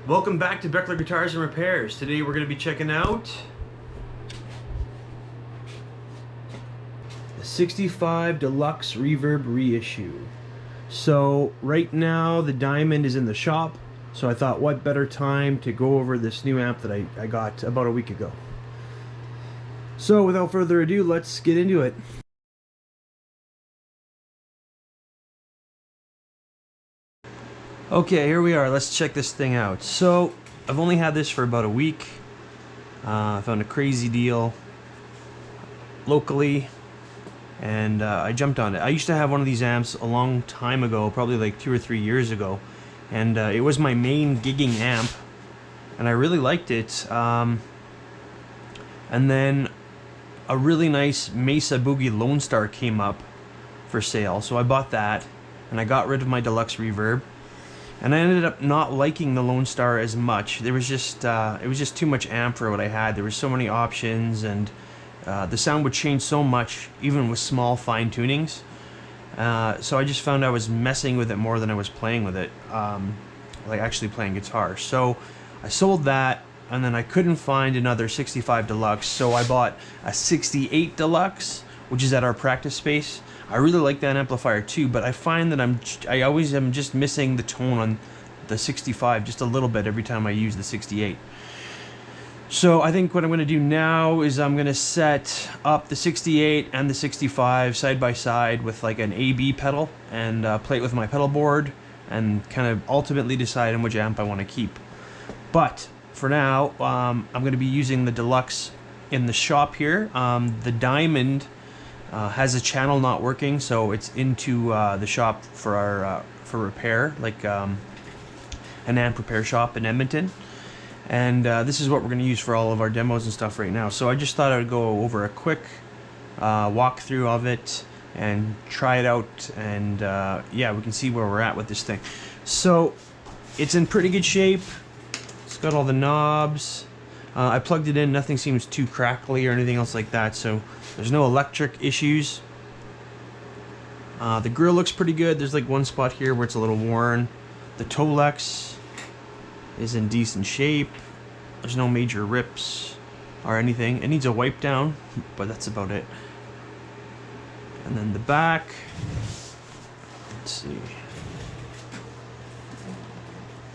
Welcome back to Beckler Guitars and Repairs. Today we're going to be checking out the 65 Deluxe Reverb Reissue. So right now the Diamond is in the shop, so I thought what better time to go over this new amp that I got about a week ago. So without further ado, let's get into it. Okay, here we are. Let's check this thing out. So, I've only had this for about a week. I found a crazy deal locally, and I jumped on it. I used to have one of these amps a long time ago, probably like 2 or 3 years ago, and it was my main gigging amp, and I really liked it. And then a really nice Mesa Boogie Lone Star came up for sale, so I bought that, and I got rid of my Deluxe Reverb. And I ended up not liking the Lone Star as much. There was just it was just too much amp for what I had. There were so many options, and the sound would change so much, even with small fine tunings. So I just found I was messing with it more than I was playing with it, like actually playing guitar. So I sold that, and then I couldn't find another 65 Deluxe, so I bought a 68 Deluxe, which is at our practice space. I really like that amplifier too, but I find that I always am just missing the tone on the 65 just a little bit every time I use the 68. So I think what I'm going to do now is I'm going to set up the 68 and the 65 side by side with like an A/B pedal and play it with my pedal board and kind of ultimately decide on which amp I want to keep. But for now, I'm going to be using the Deluxe in the shop here. The Diamond has a channel not working, so it's into the shop for our for repair, like an amp repair shop in Edmonton. And this is what we're going to use for all of our demos and stuff right now. So I just thought I would go over a quick walkthrough of it and try it out, and yeah, we can see where we're at with this thing. So it's in pretty good shape. It's got all the knobs. I plugged it in, nothing seems too crackly or anything else like that, so there's no electric issues. The grill looks pretty good. There's like one spot here where it's a little worn. The Tolex is in decent shape. There's no major rips or anything. It needs a wipe down, but that's about it. And then the back, let's see.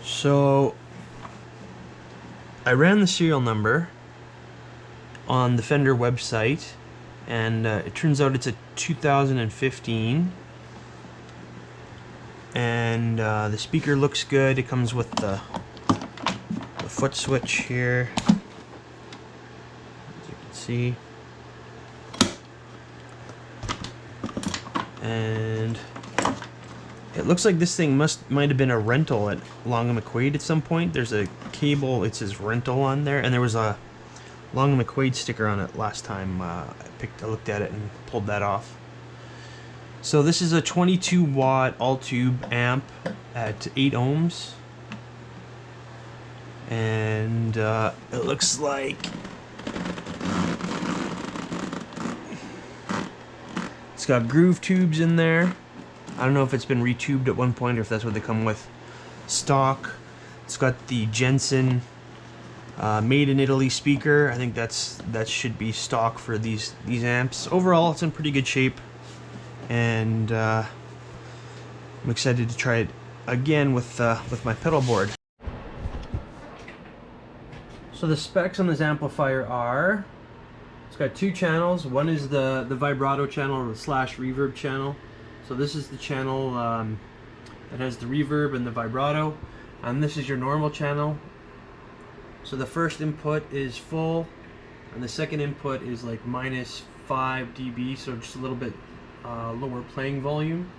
So I ran the serial number on the Fender website, and it turns out it's a 2015, and the speaker looks good. It comes with the foot switch here, as you can see, and it looks like this thing might have been a rental at Long & McQuaid at some point. There's a cable, it says rental on there, and there was a Long & McQuaid sticker on it last time I looked at it and pulled that off. So this is a 22 watt all tube amp at 8 ohms, and it looks like it's got groove tubes in there. I don't know if it's been retubed at one point or if that's what they come with stock. It's got the Jensen made in Italy speaker. I think that should be stock for these amps. Overall, it's in pretty good shape, and I'm excited to try it again with my pedal board. So the specs on this amplifier are: it's got 2 channels. One is the vibrato channel, or the /reverb channel. So this is the channel that has the reverb and the vibrato, and this is your normal channel. So the first input is full, and the second input is like -5 dB, so just a little bit lower playing volume.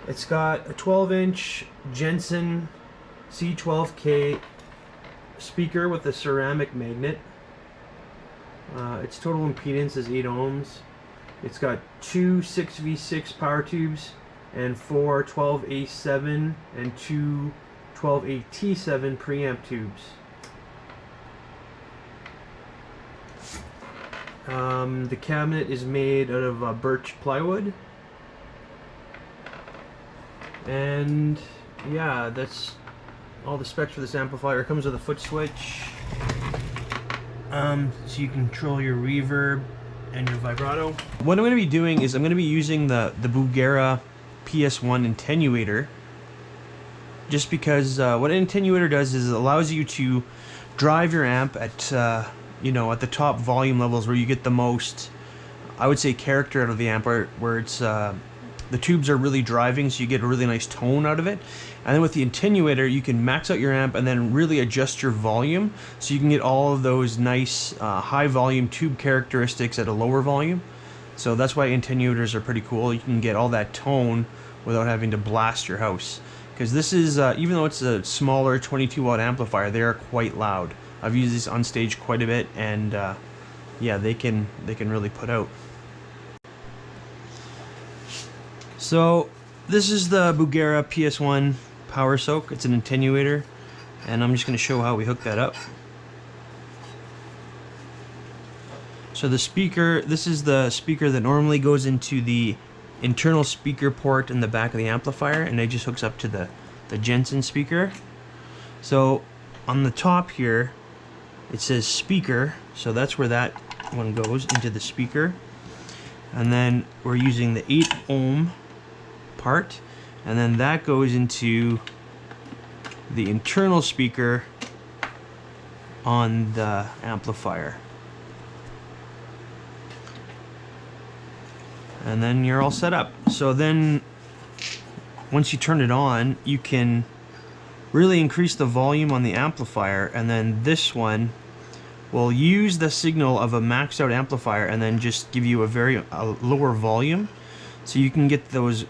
It's got a 12-inch Jensen C12K speaker with a ceramic magnet. Its total impedance is 8 ohms. It's got 2 6V6 power tubes and 4 12A7 and 2 12AT7 preamp tubes. The cabinet is made out of birch plywood. And yeah, that's all the specs for this amplifier. It comes with a foot switch, so you can control your reverb and your vibrato. What I'm going to be doing is I'm going to be using the Bulgara PS1 attenuator, just because what an attenuator does is it allows you to drive your amp at you know, at the top volume levels where you get the most, I would say, character out of the amp, where it's the tubes are really driving, so you get a really nice tone out of it. And then with the attenuator, you can max out your amp and then really adjust your volume, so you can get all of those nice high volume tube characteristics at a lower volume. So that's why attenuators are pretty cool. You can get all that tone without having to blast your house. Because this is, even though it's a smaller 22 watt amplifier, they are quite loud. I've used this on stage quite a bit, and yeah, they can really put out. So this is the Bulgara PS1 Power Soak. It's an attenuator, and I'm just going to show how we hook that up. So the speaker, this is the speaker that normally goes into the internal speaker port in the back of the amplifier, and it just hooks up to the Jensen speaker. So on the top here it says speaker, so that's where that one goes, into the speaker. And then we're using the 8 ohm part, and then that goes into the internal speaker on the amplifier. And then you're all set up. So then once you turn it on, you can really increase the volume on the amplifier, and then this one will use the signal of a maxed out amplifier and then just give you a lower volume, so you can get those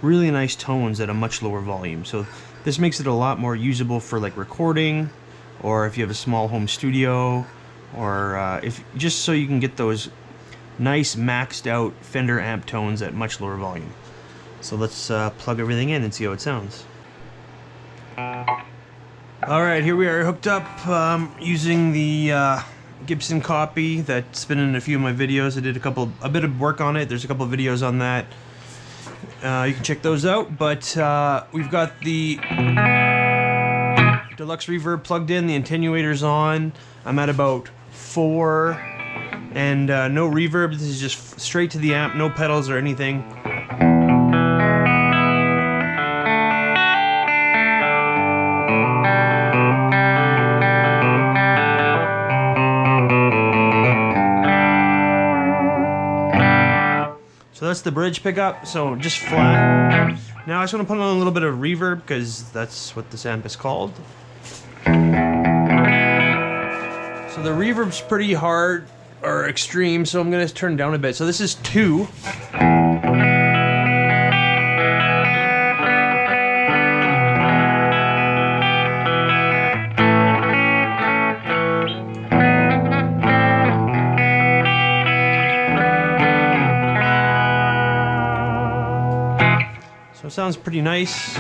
really nice tones at a much lower volume. So this makes it a lot more usable for like recording, or if you have a small home studio, or if just so you can get those nice maxed out Fender amp tones at much lower volume. So let's plug everything in and see how it sounds. Alright, here we are hooked up using the Gibson copy that's been in a few of my videos. I did a bit of work on it. There's a couple of videos on that. You can check those out, but we've got the Deluxe Reverb plugged in, the attenuator's on. I'm at about 4, and no reverb. This is just straight to the amp, no pedals or anything. So that's the bridge pickup, so just flat. Now I just want to put on a little bit of reverb, because that's what this amp is called. So the reverb's pretty hard, or extreme, so I'm going to turn it down a bit. So this is 2. So it sounds pretty nice.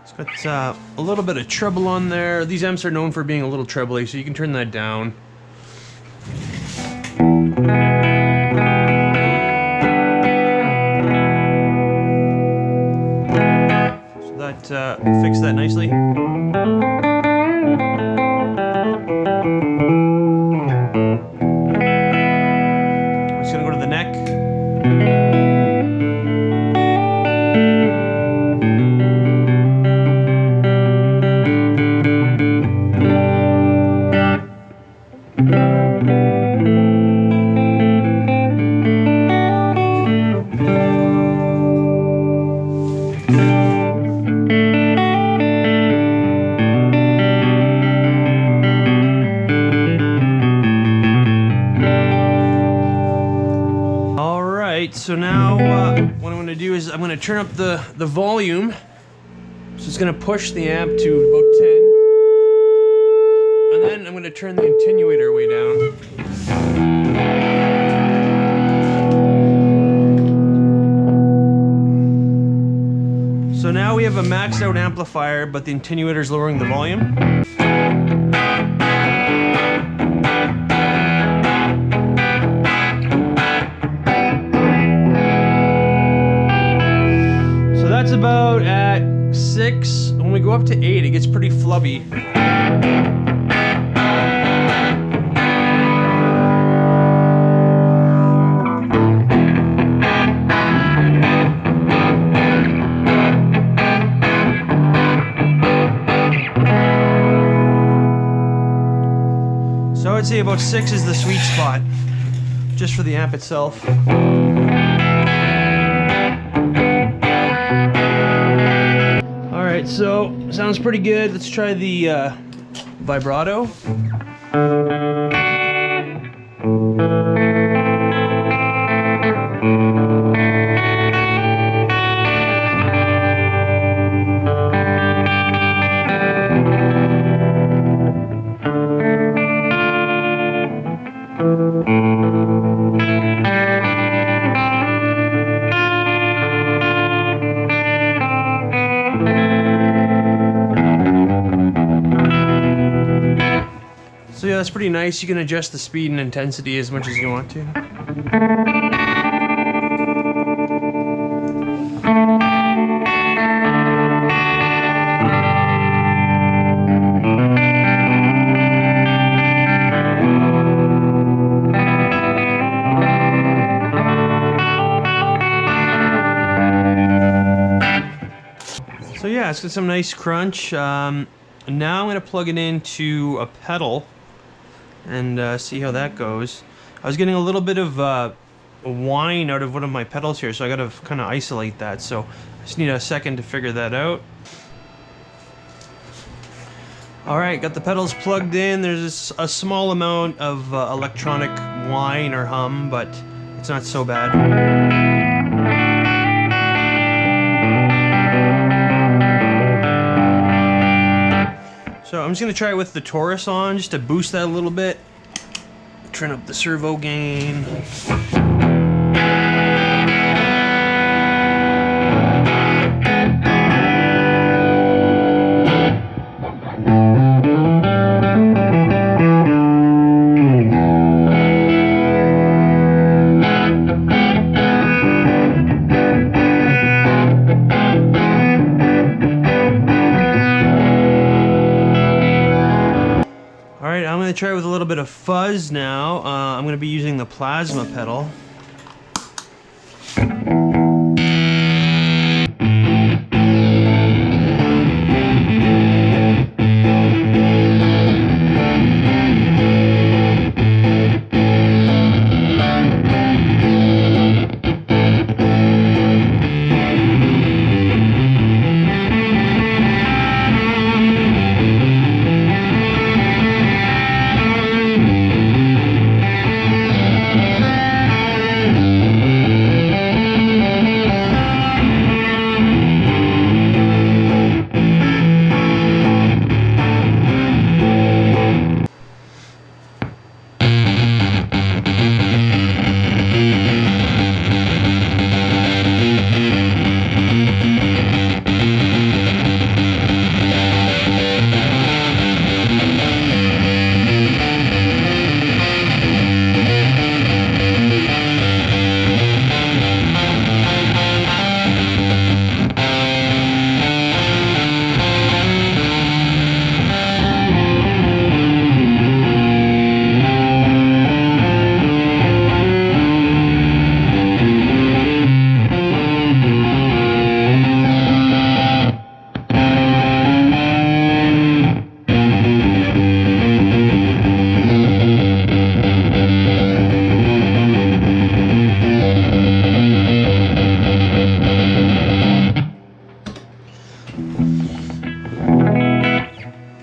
It's got a little bit of treble on there. These amps are known for being a little trebly, so you can turn that down. So that fixed that nicely. I'm just gonna go to the neck. So now what I'm going to do is I'm going to turn up the volume. So it's going to push the amp to about 10. And then I'm going to turn the attenuator way down. So now we have a maxed out amplifier, but the attenuator is lowering the volume. 6. When we go up to 8, it gets pretty flubby. So I'd say about 6 is the sweet spot, just for the amp itself. Alright, so sounds pretty good. Let's try the vibrato. So yeah, that's pretty nice. You can adjust the speed and intensity as much as you want to. So yeah, it's got some nice crunch. Now I'm going to plug it into a pedal and see how that goes. I was getting a little bit of whine out of one of my pedals here, so I gotta kind of isolate that. So I just need a second to figure that out. Alright, got the pedals plugged in. There's a small amount of electronic whine or hum, but it's not so bad. So I'm just going to try it with the Taurus on, just to boost that a little bit. Turn up the servo gain. Alright, I'm going to try with a little bit of fuzz now. I'm going to be using the plasma pedal.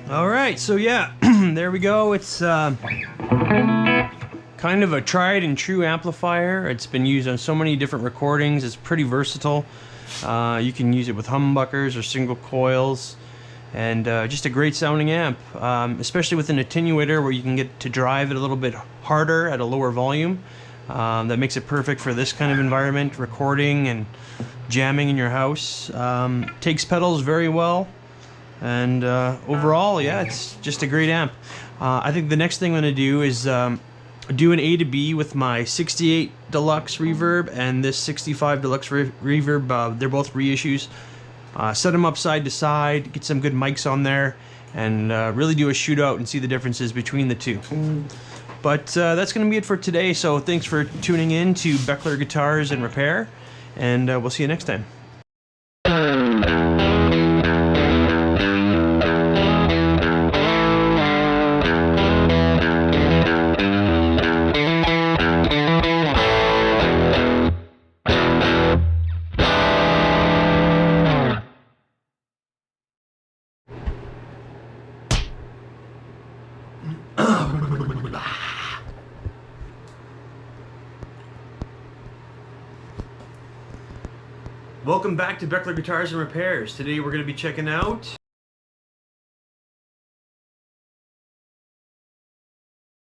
Alright, so yeah, there we go. It's kind of a tried and true amplifier. It's been used on so many different recordings. It's pretty versatile. You can use it with humbuckers or single coils, and just a great sounding amp, especially with an attenuator where you can get to drive it a little bit harder at a lower volume. That makes it perfect for this kind of environment, recording and jamming in your house. Takes pedals very well, and overall, yeah, it's just a great amp. I think the next thing I'm going to do is do an A to B with my 68 Deluxe Reverb and this 65 Deluxe Reverb. They're both reissues. set them up side to side, get some good mics on there, and really do a shootout and see the differences between the two. But that's going to be it for today, so thanks for tuning in to Beckler Guitars and Repair, and we'll see you next time. Welcome back to Beckler Guitars and Repairs. Today we're going to be checking out